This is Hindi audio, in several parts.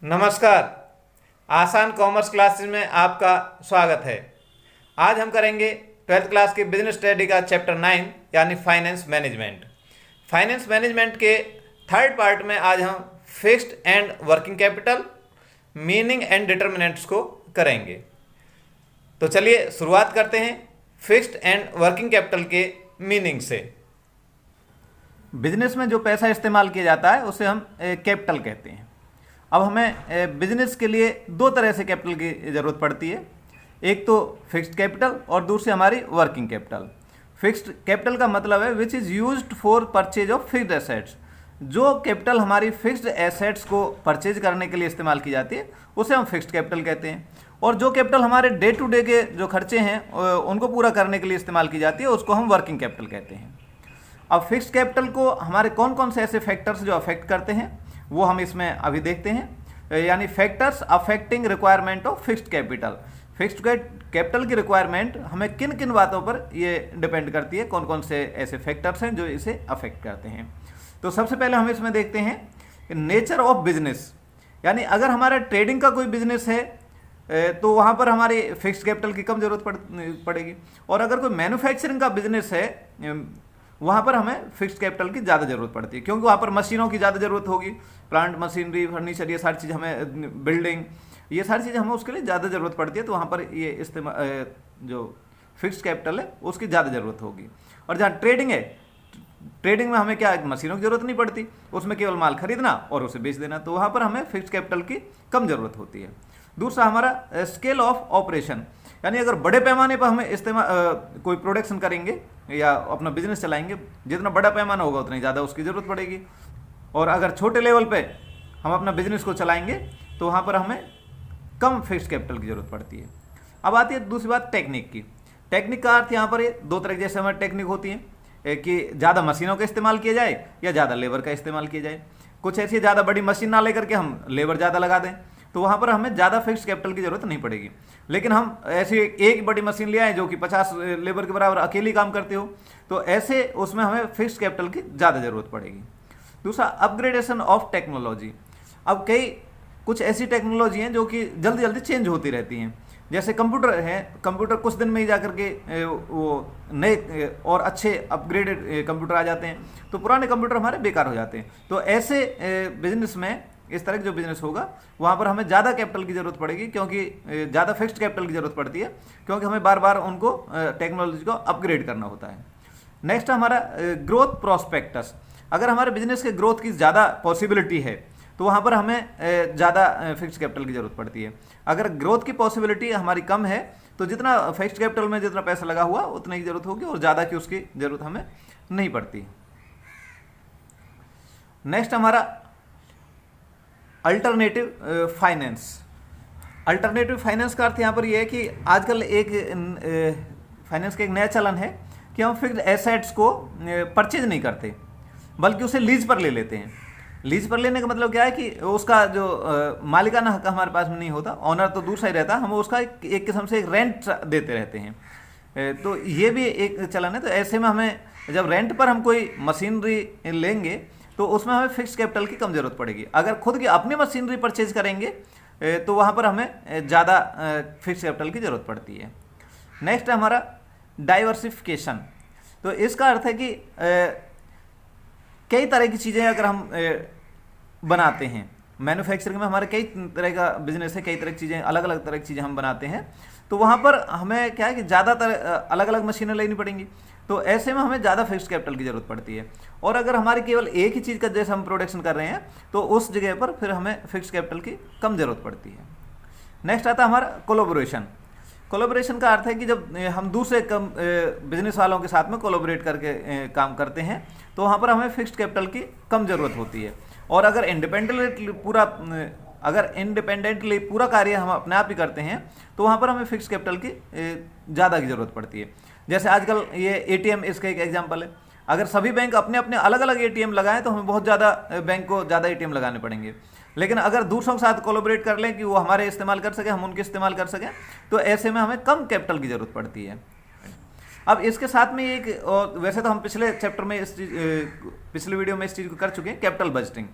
नमस्कार। आसान कॉमर्स क्लासेस में आपका स्वागत है। आज हम करेंगे 12th क्लास के बिजनेस स्टडी का चैप्टर 9 यानी फाइनेंस मैनेजमेंट। फाइनेंस मैनेजमेंट के थर्ड पार्ट में आज हम fixed and working capital, meaning and determinants को करेंगे। तो चलिए शुरुआत करते हैं फिक्स्ड एंड वर्किंग कैपिटल के मीनिंग से। बिजनेस में जो पैसा इस्तेमाल किया जाता है उसे हम कैपिटल कहते हैं। अब हमें बिजनेस के लिए दो तरह से कैपिटल की ज़रूरत पड़ती है, एक तो फिक्स्ड कैपिटल और दूसरी हमारी वर्किंग कैपिटल। फिक्स्ड कैपिटल का मतलब है which is used for purchase of fixed assets. जो कैपिटल हमारी फिक्स्ड एसेट्स को परचेज करने के लिए इस्तेमाल की जाती है उसे हम फिक्स्ड कैपिटल कहते हैं, और जो कैपिटल हमारे डे टू डे के जो खर्चे हैं उनको पूरा करने के लिए इस्तेमाल की जाती है उसको हम वर्किंग कैपिटल कहते हैं। अब फिक्स्ड कैपिटल को हमारे कौन कौन से ऐसे फैक्टर्स जो अफेक्ट करते हैं वो हम इसमें अभी देखते हैं, यानी factors affecting requirement of fixed capital. Fixed capital की रिक्वायरमेंट हमें किन किन बातों पर ये डिपेंड करती है, कौन कौन से ऐसे फैक्टर्स हैं जो इसे अफेक्ट करते हैं। तो सबसे पहले हम इसमें देखते हैं नेचर ऑफ बिजनेस, यानी अगर हमारा ट्रेडिंग का कोई बिजनेस है तो वहाँ पर हमारी फिक्स्ड कैपिटल की कम जरूरत पड़ेगी, और अगर कोई मैन्युफैक्चरिंग का बिजनेस है वहाँ पर हमें फिक्स्ड कैपिटल की ज़्यादा ज़रूरत पड़ती है, क्योंकि वहाँ पर मशीनों की ज़्यादा ज़रूरत होगी, प्लांट मशीनरी, फर्नीचर, ये सारी चीज़ हमें, बिल्डिंग, ये सारी चीज़ें हमें उसके लिए ज़्यादा ज़रूरत पड़ती है। तो वहाँ पर ये इस्तेमाल जो फिक्स्ड कैपिटल है उसकी ज़्यादा ज़रूरत होगी। और जहाँ ट्रेडिंग है, ट्रेडिंग में हमें क्या मशीनों की ज़रूरत नहीं पड़ती, उसमें केवल माल खरीदना और उसे बेच देना, तो वहाँ पर हमें फिक्स्ड कैपिटल की कम ज़रूरत होती है। दूसरा हमारा स्केल ऑफ ऑपरेशन, यानी अगर बड़े पैमाने पर हमें कोई प्रोडक्शन करेंगे या अपना बिजनेस चलाएंगे, जितना बड़ा पैमाना होगा उतनी ज़्यादा उसकी ज़रूरत पड़ेगी, और अगर छोटे लेवल पे हम अपना बिजनेस को चलाएंगे तो वहाँ पर हमें कम फिक्स्ड कैपिटल की ज़रूरत पड़ती है। अब आती है दूसरी बात टेक्निक की। टेक्निक का अर्थ यहाँ पर ये दो तरह की जैसे हमारी टेक्निक होती है कि ज़्यादा मशीनों का इस्तेमाल किया जाए या ज़्यादा लेबर का इस्तेमाल किया जाए। कुछ ऐसी ज़्यादा बड़ी मशीन ना लेकर के हम लेबर ज़्यादा लगा दें तो वहाँ पर हमें ज़्यादा फिक्स्ड कैपिटल की ज़रूरत नहीं पड़ेगी। लेकिन हम ऐसी एक बड़ी मशीन ले आए जो कि 50 लेबर के बराबर अकेली काम करते हो, तो ऐसे उसमें हमें फिक्स्ड कैपिटल की ज़्यादा ज़रूरत पड़ेगी। दूसरा अपग्रेडेशन ऑफ टेक्नोलॉजी। अब कुछ ऐसी टेक्नोलॉजी हैं जो कि जल्दी जल्दी चेंज होती रहती हैं, जैसे कंप्यूटर है, कंप्यूटर कुछ दिन में ही जाकर के वो नए और अच्छे अपग्रेडेड कंप्यूटर आ जाते हैं, तो पुराने कंप्यूटर हमारे बेकार हो जाते हैं। तो ऐसे बिजनेस में, इस तरह का जो बिजनेस होगा वहाँ पर हमें ज़्यादा कैपिटल की ज़रूरत पड़ेगी, क्योंकि ज़्यादा फिक्स्ड कैपिटल की ज़रूरत पड़ती है, क्योंकि हमें बार बार उनको टेक्नोलॉजी को अपग्रेड करना होता है। नेक्स्ट हमारा ग्रोथ प्रोस्पेक्टस। अगर हमारे बिजनेस के ग्रोथ की ज़्यादा पॉसिबिलिटी है तो वहाँ पर हमें ज़्यादा फिक्स्ड कैपिटल की ज़रूरत पड़ती है। अगर ग्रोथ की पॉसिबिलिटी हमारी कम है तो जितना फिक्स्ड कैपिटल में जितना पैसा लगा हुआ उतनी की ज़रूरत होगी और ज़्यादा की उसकी ज़रूरत हमें नहीं पड़ती। नेक्स्ट हमारा अल्टरनेटिव फाइनेंस। अल्टरनेटिव फाइनेंस का अर्थ यहाँ पर यह है कि आजकल एक फाइनेंस का एक नया चलन है कि हम फिक्स्ड एसेट्स को परचेज नहीं करते बल्कि उसे लीज पर ले लेते हैं। लीज पर लेने का मतलब क्या है कि उसका जो मालिकाना हक हमारे पास में नहीं होता, ऑनर तो दूसरा ही रहता, हम उसका एक किस्म से एक रेंट देते रहते हैं। तो ये भी एक चलन है। तो ऐसे में हमें जब रेंट पर हम कोई मशीनरी लेंगे तो उसमें हमें फिक्स्ड कैपिटल की कम जरूरत पड़ेगी। अगर खुद की अपनी मशीनरी परचेज करेंगे तो वहाँ पर हमें ज़्यादा फिक्स्ड कैपिटल की ज़रूरत पड़ती है। नेक्स्ट है हमारा डाइवर्सिफिकेशन। तो इसका अर्थ है कि कई तरह की चीज़ें अगर हम बनाते हैं, मैन्युफैक्चरिंग में हमारे कई तरह का बिजनेस है, कई तरह की चीज़ें, अलग अलग तरह की चीज़ें हम बनाते हैं, तो वहाँ पर हमें क्या है कि ज़्यादातर अलग अलग मशीनें लेनी पड़ेंगी, तो ऐसे में हमें ज़्यादा फिक्स्ड कैपिटल की ज़रूरत पड़ती है। और अगर हमारी केवल एक ही चीज़ का जैसे हम प्रोडक्शन कर रहे हैं तो उस जगह पर फिर हमें फिक्स्ड कैपिटल की कम ज़रूरत पड़ती है। नेक्स्ट आता है हमारा कोलैबोरेशन। कोलैबोरेशन का अर्थ है कि जब हम दूसरे बिजनेस वालों के साथ में कोलैबोरेट करके काम करते हैं तो वहाँ पर हमें फिक्स्ड कैपिटल की कम ज़रूरत होती है। और अगर इंडिपेंडेंटली पूरा कार्य हम अपने आप ही करते हैं तो वहाँ पर हमें फिक्स्ड कैपिटल की ज़्यादा की ज़रूरत पड़ती है। जैसे आजकल ये एटीएम इसका एक एग्जांपल है। अगर सभी बैंक अपने अपने अलग अलग एटीएम लगाएं तो हमें बहुत ज़्यादा बैंक को ज़्यादा एटीएम लगाने पड़ेंगे, लेकिन अगर दूसरों के साथ कोलैबोरेट कर लें कि वो हमारे इस्तेमाल कर सकें, हम उनके इस्तेमाल कर सकें, तो ऐसे में हमें कम कैपिटल की ज़रूरत पड़ती है। अब इसके साथ में वैसे तो हम पिछले चैप्टर में पिछले वीडियो में इस चीज़ को कर चुके हैं, कैपिटल बजटिंग।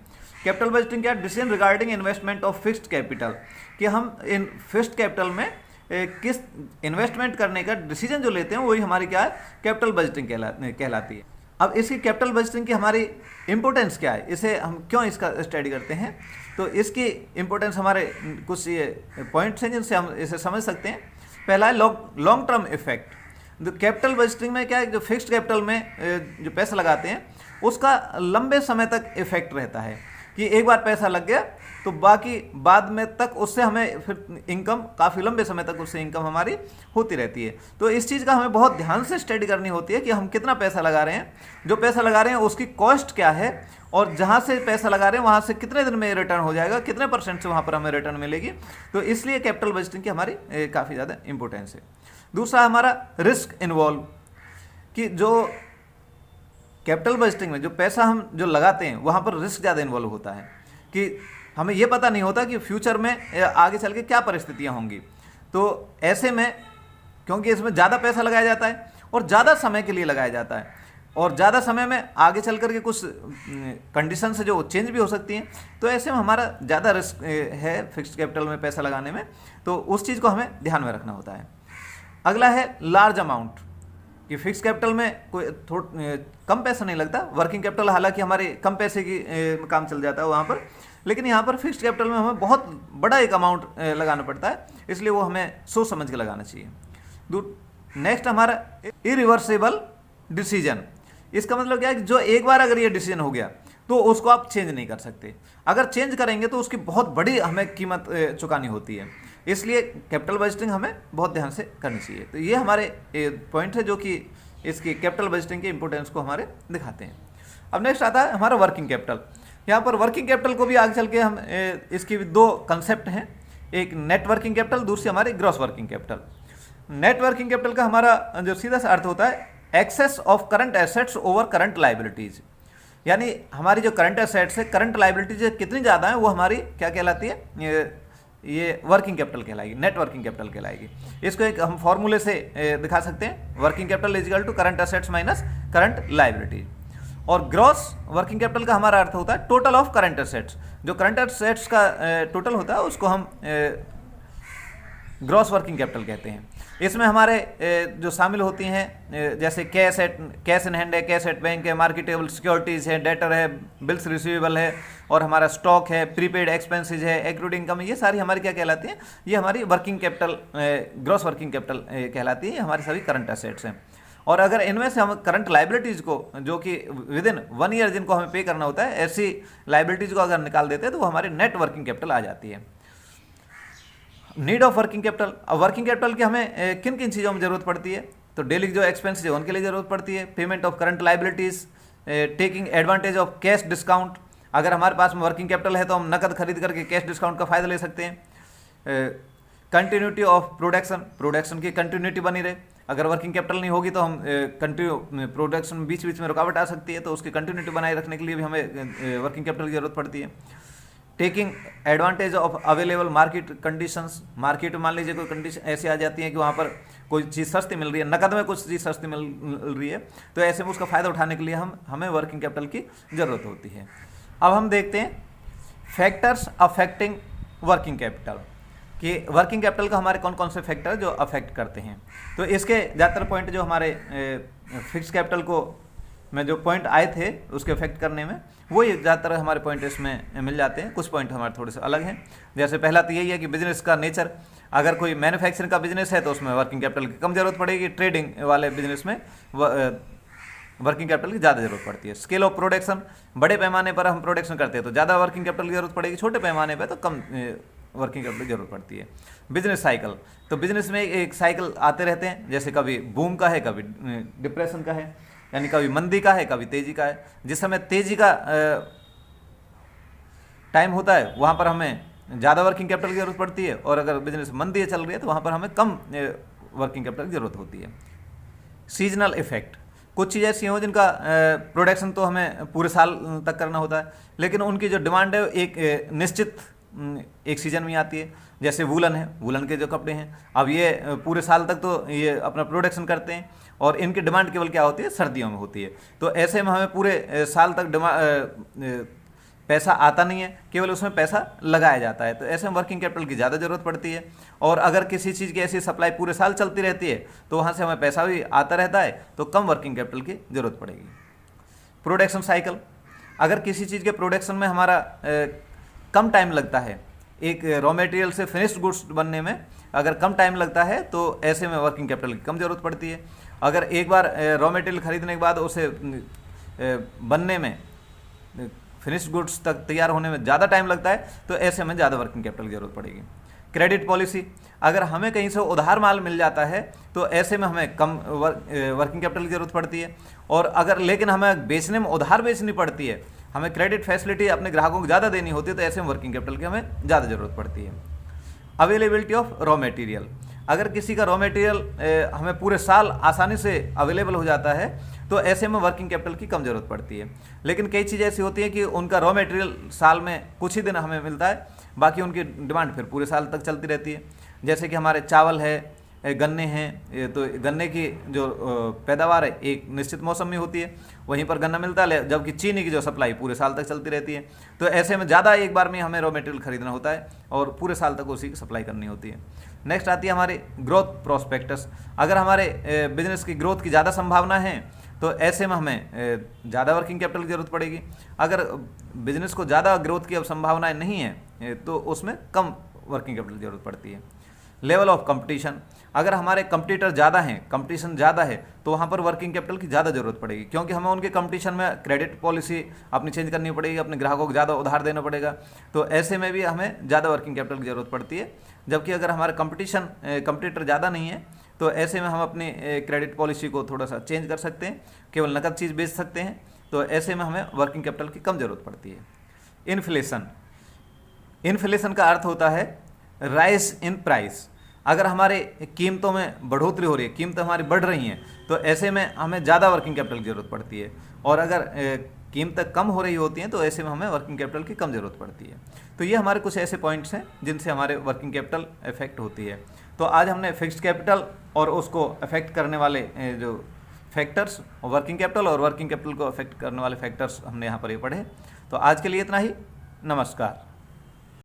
कैपिटल बजटिंग क्या है? Decision regarding investment of fixed capital, कि हम इन फिक्स्ड कैपिटल में किस इन्वेस्टमेंट करने का डिसीजन जो लेते हैं वही हमारी क्या है? कैपिटल बजटिंग कहलाती है। अब इसकी कैपिटल बजटिंग की हमारी इंपॉर्टेंस क्या है, इसे हम क्यों इसका स्टडी करते हैं, तो इसकी इंपॉर्टेंस हमारे कुछ ये पॉइंट्स हैं जिनसे हम इसे समझ सकते हैं। पहला है लॉन्ग टर्म इफेक्ट। जो कैपिटल बजटिंग में क्या है, जो फिक्स्ड कैपिटल में जो पैसा लगाते हैं उसका लंबे समय तक इफेक्ट रहता है, कि एक बार पैसा लग गया तो बाकी बाद में तक उससे हमें फिर इनकम, काफ़ी लंबे समय तक उससे इनकम हमारी होती रहती है। तो इस चीज़ का हमें बहुत ध्यान से स्टडी करनी होती है कि हम कितना पैसा लगा रहे हैं, जो पैसा लगा रहे हैं उसकी कॉस्ट क्या है, और जहाँ से पैसा लगा रहे हैं वहाँ से कितने दिन में रिटर्न हो जाएगा, कितने % से वहाँ पर हमें रिटर्न मिलेगी। तो इसलिए कैपिटल बजटिंग की हमारी काफ़ी ज़्यादा इंपॉर्टेंस है। दूसरा हमारा रिस्क इन्वॉल्व, कि जो कैपिटल बजटिंग में जो पैसा हम जो लगाते हैं वहाँ पर रिस्क ज़्यादा इन्वॉल्व होता है, कि हमें ये पता नहीं होता कि फ्यूचर में आगे चल के क्या परिस्थितियाँ होंगी। तो ऐसे में क्योंकि इसमें ज़्यादा पैसा लगाया जाता है और ज़्यादा समय के लिए लगाया जाता है, और ज़्यादा समय में आगे चल कर के कुछ कंडीशन से जो चेंज भी हो सकती हैं, तो ऐसे में हमारा ज़्यादा रिस्क है फिक्स्ड कैपिटल में पैसा लगाने में, तो उस चीज़ को हमें ध्यान में रखना होता है। अगला है लार्ज अमाउंट, कि फिक्स कैपिटल में कोई कम पैसा नहीं लगता। वर्किंग कैपिटल हालांकि हमारे कम पैसे की काम चल जाता है वहाँ पर, लेकिन यहाँ पर फिक्स्ड कैपिटल में हमें बहुत बड़ा एक अमाउंट लगाना पड़ता है, इसलिए वो हमें सोच समझ के लगाना चाहिए। नेक्स्ट हमारा इरिवर्सिबल डिसीजन। इसका मतलब क्या है कि जो एक बार अगर ये डिसीजन हो गया तो उसको आप चेंज नहीं कर सकते। अगर चेंज करेंगे तो उसकी बहुत बड़ी हमें कीमत चुकानी होती है, इसलिए कैपिटल बजटिंग हमें बहुत ध्यान से करनी चाहिए। तो ये हमारे पॉइंट है जो कि इसकी कैपिटल बजटिंग के इंपॉर्टेंस को हमारे दिखाते हैं। अब नेक्स्ट आता है हमारा वर्किंग कैपिटल। यहाँ पर वर्किंग कैपिटल को भी आगे चल के हम इसकी दो कंसेप्ट हैं, एक नेट वर्किंग कैपिटल, दूसरी हमारी gross working capital. Net working capital का हमारा जो सीधा सा अर्थ होता है excess of current assets over current liabilities, यानी हमारी जो करंट एसेट्स है, करंट लाइबिलिटीज कितनी ज़्यादा है वो हमारी क्या कहलाती है, ये वर्किंग कैपिटल कहलाएगी, नेट वर्किंग कैपिटल कहलाएगी। इसको एक हम फॉर्मूले से दिखा सकते हैं, working capital is equal to current assets minus current liability. और ग्रॉस वर्किंग कैपिटल का हमारा अर्थ होता है टोटल ऑफ करंट एसेट्स। जो करंट एसेट्स का टोटल होता है उसको हम ग्रॉस वर्किंग कैपिटल कहते हैं। इसमें हमारे जो शामिल होती हैं जैसे कैश इन हैंड है, कैश एट बैंक है, मार्केटेबल सिक्योरिटीज़ है, डेटर है, बिल्स रिसीवेबल है, और हमारा स्टॉक है, प्रीपेड एक्सपेंसेज है, एक्रूड इनकम है, ये सारी हमारी क्या कहलाती हैं, ये हमारी working capital, gross working capital कहलाती है, हमारी सभी करंट एसेट्स हैं। और अगर इनमें से हम करंट लाइबिलिटीज़ को, जो कि विद इन 1 ईयर जिनको हमें पे करना होता है, ऐसी लाइबिलिटीज़ को अगर निकाल देते हैं तो वो हमारी नेट वर्किंग कैपिटल आ जाती है। Need of working capital. अब वर्किंग कैपिटल की हमें किन किन चीज़ों में ज़रूरत पड़ती है, तो डेली जो एक्सपेंस है उनके लिए ज़रूरत पड़ती है, payment of current liabilities, taking advantage of cash discount. अगर हमारे पास में वर्किंग कैपिटल है तो हम नकद खरीद करके कैश डिस्काउंट का फ़ायदा ले सकते हैं। कंटिन्यूटी ऑफ प्रोडक्शन की कंटिन्यूटी बनी रहे। अगर वर्किंग कैपिटल नहीं होगी तो हम प्रोडक्शन बीच बीच में रुकावट आ सकती है, तो उसकी कंटिन्यूटी बनाए रखने के लिए भी हमें वर्किंग कैपिटल की ज़रूरत पड़ती है। Taking advantage of available market conditions. Market में मान लीजिए कोई कंडीशन ऐसी आ जाती है कि वहाँ पर कोई चीज़ सस्ती मिल रही है, नकद में कुछ चीज़ सस्ती मिल रही है, तो ऐसे में उसका फ़ायदा उठाने के लिए हमें वर्किंग कैपिटल की ज़रूरत होती है। अब हम देखते हैं फैक्टर्स अफेक्टिंग वर्किंग कैपिटल, कि वर्किंग कैपिटल का हमारे कौन कौन से फैक्टर जो अफेक्ट करते हैं। तो इसके ज़्यादातर पॉइंट जो हमारे फिक्स कैपिटल को में जो पॉइंट आए थे उसके इफेक्ट करने में, वो ये ज़्यादातर हमारे पॉइंट इसमें मिल जाते हैं। कुछ पॉइंट हमारे थोड़े से अलग हैं। जैसे पहला तो यही है कि बिजनेस का नेचर, अगर कोई मैन्युफैक्चरिंग का बिजनेस है तो उसमें वर्किंग कैपिटल की कम ज़रूरत पड़ेगी, ट्रेडिंग वाले बिजनेस में वर्किंग कैपिटल की ज़्यादा ज़रूरत पड़ती है। स्केल ऑफ प्रोडक्शन, बड़े पैमाने पर हम प्रोडक्शन करते हैं तो ज़्यादा वर्किंग कैपिटल की ज़रूरत पड़ेगी, छोटे पैमाने पर तो कम वर्किंग कैपिटल की ज़रूरत पड़ती है। बिजनेस साइकिल, तो बिजनेस में एक साइकिल आते रहते हैं, जैसे कभी बूम का है, कभी डिप्रेशन का है, यानी कभी मंदी का है, कभी तेजी का है। जिस समय तेजी का टाइम होता है वहाँ पर हमें ज़्यादा वर्किंग कैपिटल की ज़रूरत पड़ती है, और अगर बिजनेस मंदी चल रही है तो वहाँ पर हमें कम वर्किंग कैपिटल की ज़रूरत होती है। सीजनल इफेक्ट, कुछ चीज़ें ऐसी हों जिनका प्रोडक्शन तो हमें पूरे साल तक करना होता है, लेकिन उनकी जो डिमांड है एक निश्चित एक सीजन में आती है। जैसे वूलन है, वूलन के जो कपड़े हैं, अब ये पूरे साल तक तो ये अपना प्रोडक्शन करते हैं, और इनकी डिमांड केवल क्या होती है, सर्दियों में होती है। तो ऐसे में हमें पूरे साल तक पैसा आता नहीं है, केवल उसमें पैसा लगाया जाता है, तो ऐसे में वर्किंग कैपिटल की ज़्यादा ज़रूरत पड़ती है। और अगर किसी चीज़ की ऐसी सप्लाई पूरे साल चलती रहती है तो वहाँ से हमें पैसा भी आता रहता है, तो कम वर्किंग कैपिटल की ज़रूरत पड़ेगी। प्रोडक्शन साइकिल, अगर किसी चीज़ के प्रोडक्शन में हमारा कम टाइम लगता है, एक रॉ मटेरियल से फिनिश्ड गुड्स बनने में अगर कम टाइम लगता है तो ऐसे में वर्किंग कैपिटल की कम ज़रूरत पड़ती है। अगर एक बार रॉ मटेरियल खरीदने के बाद उसे बनने में, फिनिश्ड गुड्स तक तैयार होने में ज़्यादा टाइम लगता है तो ऐसे में ज़्यादा वर्किंग कैपिटल की ज़रूरत पड़ेगी। क्रेडिट पॉलिसी, अगर हमें कहीं से उधार माल मिल जाता है तो ऐसे में हमें कम वर्किंग कैपिटल की ज़रूरत पड़ती है। और अगर लेकिन हमें बेचने में उधार बेचनी पड़ती है, हमें क्रेडिट फैसिलिटी अपने ग्राहकों को ज़्यादा देनी होती है, तो ऐसे में वर्किंग कैपिटल की हमें ज़्यादा ज़रूरत पड़ती है। अवेलेबिलिटी ऑफ रॉ मटेरियल, अगर किसी का रॉ मटेरियल हमें पूरे साल आसानी से अवेलेबल हो जाता है तो ऐसे में वर्किंग कैपिटल की कम ज़रूरत पड़ती है। लेकिन कई चीज़ें ऐसी होती हैं कि उनका रॉ मटेरियल साल में कुछ ही दिन हमें मिलता है, बाकी उनकी डिमांड फिर पूरे साल तक चलती रहती है। जैसे कि हमारे चावल है, गन्ने हैं, तो गन्ने की जो पैदावार है एक निश्चित मौसम में होती है, वहीं पर गन्ना मिलता है, जबकि चीनी की जो सप्लाई पूरे साल तक चलती रहती है। तो ऐसे में ज़्यादा एक बार में हमें रॉ मटेरियल खरीदना होता है और पूरे साल तक उसी की सप्लाई करनी होती है। नेक्स्ट आती है हमारी ग्रोथ प्रोस्पेक्टस, अगर हमारे बिजनेस की ग्रोथ की ज़्यादा संभावना है तो ऐसे में हमें ज़्यादा वर्किंग कैपिटल की ज़रूरत पड़ेगी। अगर बिजनेस को ज़्यादा ग्रोथ की अब संभावनाएँ नहीं है तो उसमें कम वर्किंग कैपिटल की ज़रूरत पड़ती है। लेवल ऑफ कंपटीशन, अगर हमारे कंपटीटर ज़्यादा हैं, कंपटीशन ज़्यादा है, तो वहाँ पर वर्किंग कैपिटल की ज़्यादा ज़रूरत पड़ेगी, क्योंकि हमें उनके कंपटीशन में क्रेडिट पॉलिसी अपनी चेंज करनी पड़ेगी, अपने ग्राहकों को ज़्यादा उधार देना पड़ेगा, तो ऐसे में भी हमें ज़्यादा वर्किंग कैपिटल की ज़रूरत पड़ती है। जबकि अगर हमारे कंपटीटर ज़्यादा नहीं है तो ऐसे में हम अपनी क्रेडिट पॉलिसी को थोड़ा सा चेंज कर सकते हैं, केवल नकद चीज़ बेच सकते हैं, तो ऐसे में हमें वर्किंग कैपिटल की कम ज़रूरत पड़ती है। इन्फ्लेशन, इन्फ्लेशन का अर्थ होता है राइज इन प्राइस, अगर हमारे कीमतों में बढ़ोतरी हो रही है, कीमतें हमारी बढ़ रही हैं, तो ऐसे में हमें ज़्यादा वर्किंग कैपिटल की ज़रूरत पड़ती है। और अगर कीमतें कम हो रही होती हैं तो ऐसे में हमें वर्किंग कैपिटल की कम ज़रूरत पड़ती है। तो ये हमारे कुछ ऐसे पॉइंट्स हैं जिनसे हमारे वर्किंग कैपिटल इफेक्ट होती है। तो आज हमने फिक्स्ड कैपिटल और उसको अफेक्ट करने वाले जो फैक्टर्स, वर्किंग कैपिटल और वर्किंग कैपिटल को अफेक्ट करने वाले फैक्टर्स हमने यहाँ पर ये पढ़े। तो आज के लिए इतना ही, नमस्कार।